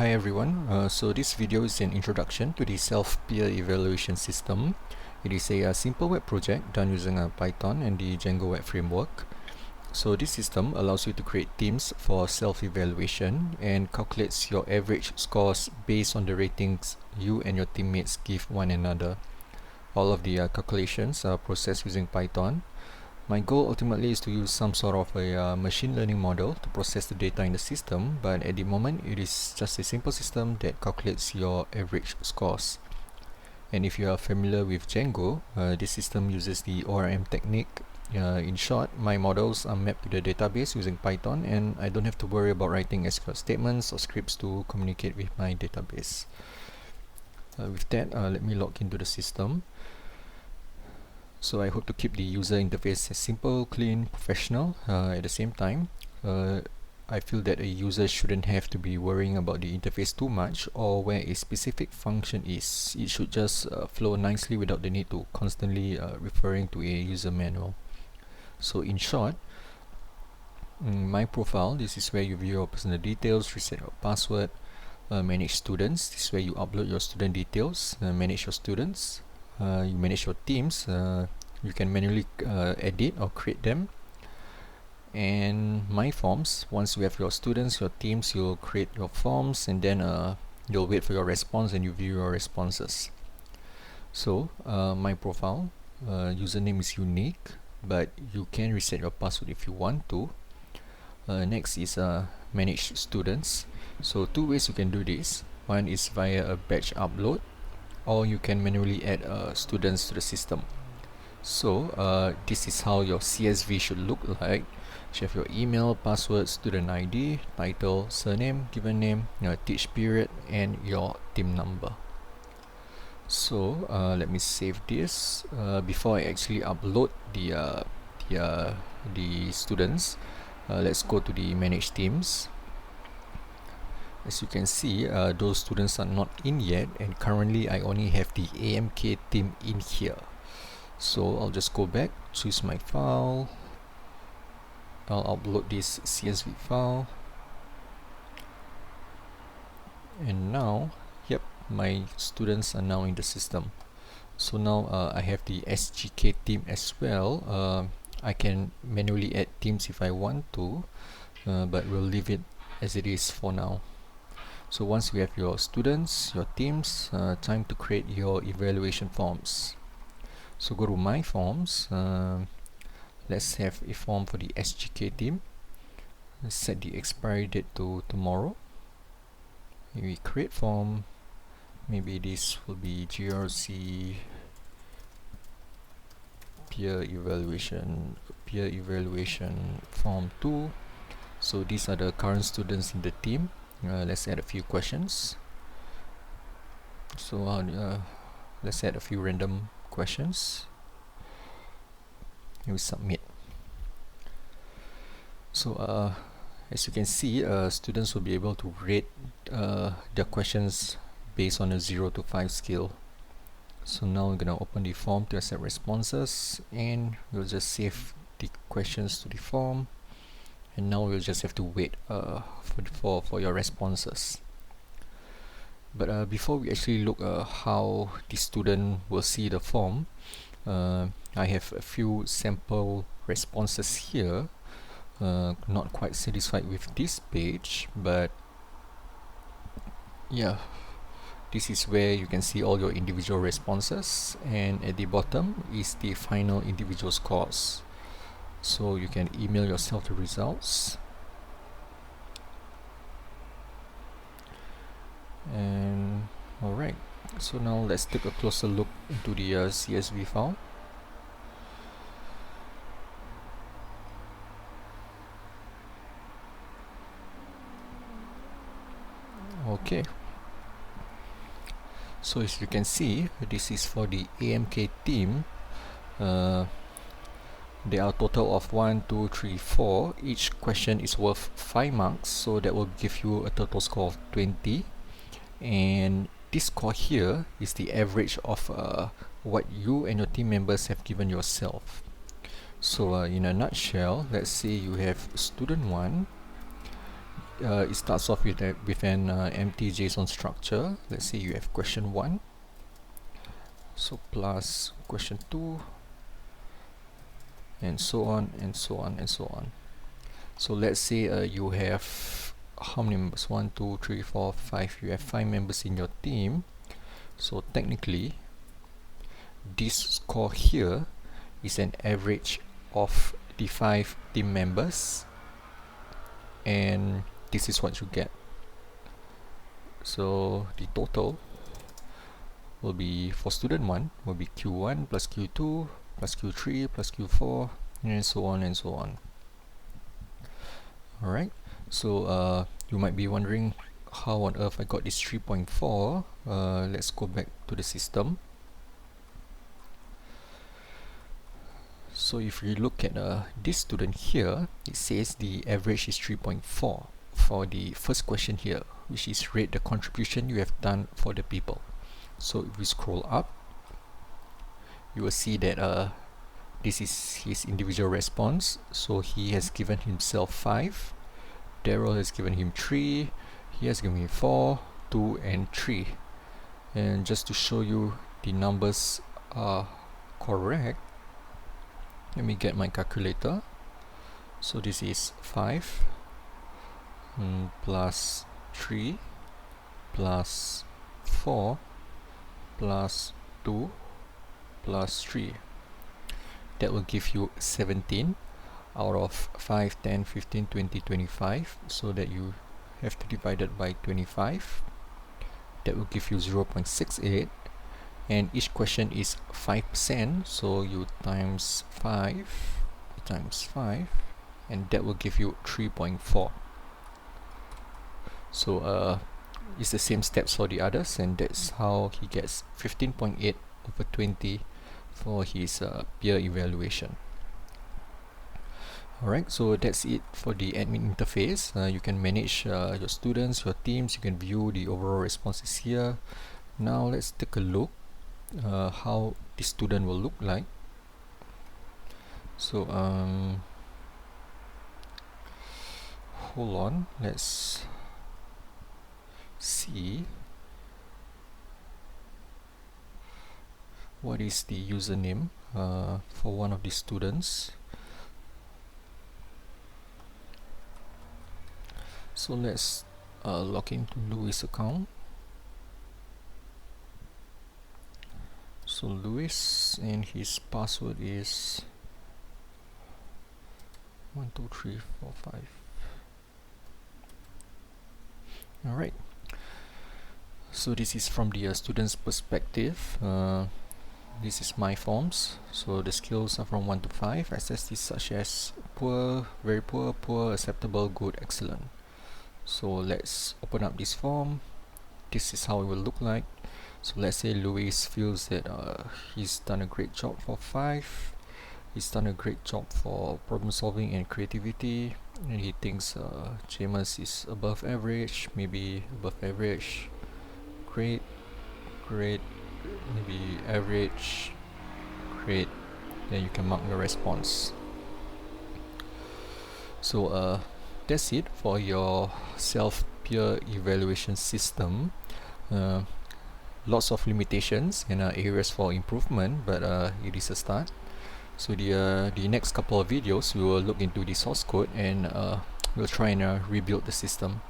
Hi everyone, so this video is an introduction to the self-peer evaluation system. It is a simple web project done using Python and the Django web framework. So this system allows you to create teams for self-evaluation and calculates your average scores based on the ratings you and your teammates give one another. All of the calculations are processed using Python. My goal ultimately is to use some sort of a machine learning model to process the data in the system, but at the moment it is just a simple system that calculates your average scores. And if you are familiar with Django, this system uses the ORM technique. In short, my models are mapped to the database using Python, and I don't have to worry about writing SQL statements or scripts to communicate with my database. With that, let me log into the system. So I hope to keep the user interface as simple, clean, professional. At the same time, I feel that a user shouldn't have to be worrying about the interface too much or where a specific function is. It should just flow nicely without the need to constantly referring to a user manual. So in short, my profile, this is where you view your personal details, reset your password, manage students, this is where you upload your student details, manage your students. You manage your teams, you can manually edit or create them. And my forms, once you have your students, your teams, you'll create your forms and then you'll wait for your response and you view your responses. So my profile, username is unique, but you can reset your password if you want to. Next is manage students. So two ways you can do this. One is via a batch upload, or you can manually add students to the system. So this is how your CSV should look like. You have your email, password, student ID, title, surname, given name, your teach period, and your team number. So let me save this. Before I actually upload the students, let's go to the manage teams. As you can see, those students are not in yet, and currently I only have the AMK team in here. So I'll just go back, choose my file, I'll upload this CSV file, and now, yep, my students are now in the system. So now I have the SGK team as well. I can manually add teams if I want to, but we'll leave it as it is for now. So once you have your students, your teams, time to create your evaluation forms. So go to my forms. Let's have a form for the SGK team. Let's set the expiry date to tomorrow. Maybe create form. Maybe this will be GRC peer evaluation form 2. So these are the current students in the team. Let's add a few questions. So let's add a few random questions. And we submit. So as you can see, students will be able to rate their questions based on a 0 to 5 scale. So now we're going to open the form to accept responses, and we'll just save the questions to the form. And now we'll just have to wait for your responses. But before we actually look how the student will see the form, I have a few sample responses here. Not quite satisfied with this page, but yeah, this is where you can see all your individual responses, and at the bottom is the final individual scores. So you can email yourself the results. And alright, so now let's take a closer look into the CSV file. Okay, so as you can see, this is for the AMK team. There are a total of 1, 2, 3, 4. Each question is worth 5 marks, so that will give you a total score of 20. And this score here is the average of what you and your team members have given yourself. So in a nutshell, let's say you have student 1 it starts off with an empty JSON structure. Let's say you have question 1, so plus question 2, and so on and so on and so on. So let's say you have how many members? 1, 2, 3, 4, 5. You have 5 members in your team. So technically, this score here is an average of the 5 team members, and this is what you get. So the total will be, for student 1, will be Q1 plus Q2 plus Q3 plus Q4, and so on and so on. Alright, so you might be wondering how on earth I got this 3.4. Let's go back to the system. So if you look at this student here, it says the average is 3.4 for the first question here, which is rate the contribution you have done for the people. So if we scroll up, you will see that this is his individual response. So he has given himself 5, Daryl has given him 3, he has given him 4, 2 and 3. And just to show you the numbers are correct, let me get my calculator. So this is 5 plus 3 plus 4 plus 2 plus 3. That will give you 17 out of 5, 10, 15, 20, 25. So that you have to divide it by 25. That will give you 0.68. And each question is 5%, so you times 5 times 5, and that will give you 3.4. So it's the same steps for the others, and that's how he gets 15.8 over 20 for his peer evaluation. Alright, so that's it for the admin interface. You can manage your students, your teams, you can view the overall responses here. Now let's take a look how the student will look like. So hold on, let's see what is the username for one of the students. So let's log into Louis' account. So Louis, and his password is 1, 2, 3, 4, 5. Alright, so this is from the student's perspective. This is my forms. So the skills are from 1 to 5. SST such as poor, very poor, poor, acceptable, good, excellent. So let's open up this form. This is how it will look like. So let's say Louis feels that he's done a great job for 5. He's done a great job for problem solving and creativity, and he thinks James is above average, maybe above average, great, great, maybe average, great. Then you can mark the response. So that's it for your self-peer evaluation system. Lots of limitations and areas for improvement, but it is a start. So the next couple of videos we will look into the source code, and we'll try and rebuild the system.